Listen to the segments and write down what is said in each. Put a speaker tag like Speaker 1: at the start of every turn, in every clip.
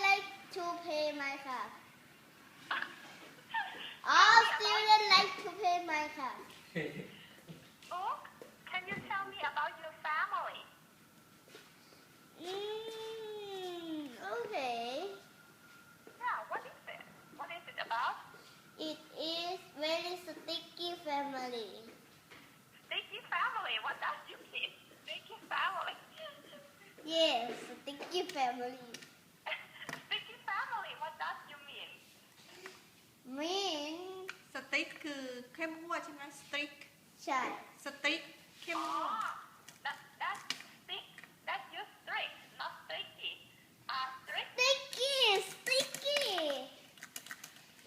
Speaker 1: like to play Minecraft. All students like to play Minecraft.
Speaker 2: Oh, can you tell me about your family?
Speaker 1: Okay.
Speaker 2: Yeah, what is it? What is it about?
Speaker 1: It is very sticky family.
Speaker 2: Sticky family. What does you mean? Sticky family.
Speaker 1: Yes, sticky family.
Speaker 2: Sticky family. What does you mean?
Speaker 1: Mean
Speaker 3: สติ๊กคือเข้มงวดใช่ไหมสติ๊ก
Speaker 1: ใช่
Speaker 3: สติ๊กเข้มงวด
Speaker 2: That's stick. That's you strict, not sticky. Strict.
Speaker 1: Sticky.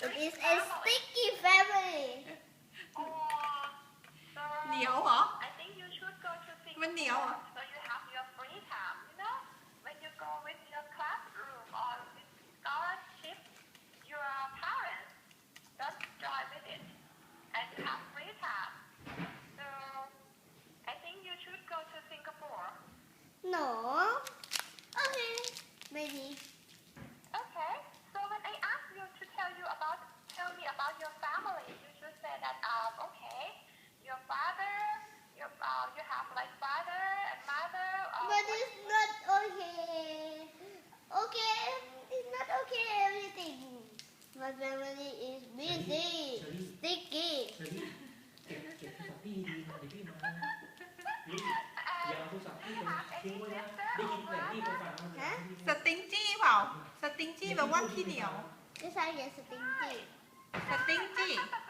Speaker 1: It is a sticky family.
Speaker 2: Oh, so
Speaker 3: เหนียวเหรอ
Speaker 2: I think you should go to Singapore.
Speaker 3: มันเหนียวเหรอ
Speaker 2: So you have your free time, you know? When you go with your classroom or with scholarship, your parents just join with it and you have free time. So I think you should go to Singapore.
Speaker 1: No. Okay. Maybe.
Speaker 2: Okay. So when I ask you to tell me about your family, you should say that okay, your father, you have like father and mother.
Speaker 1: But it's not okay. Okay. It's not okay everything. My family is busy. Sticky.
Speaker 4: เชอรี่เก็บโทรศัพท์พี่ดีๆนะเดี๋ยวพี่มานี่อย่าเอาโทรศัพท์พี่ไปทิ้งไว้นะได้ยินแต่พี่ไปฟังนะ
Speaker 3: สติงจี้เปล่าสติงจี้แปลว่าขี้เหนียว
Speaker 1: This I get stinky.
Speaker 3: สติงจี้
Speaker 2: But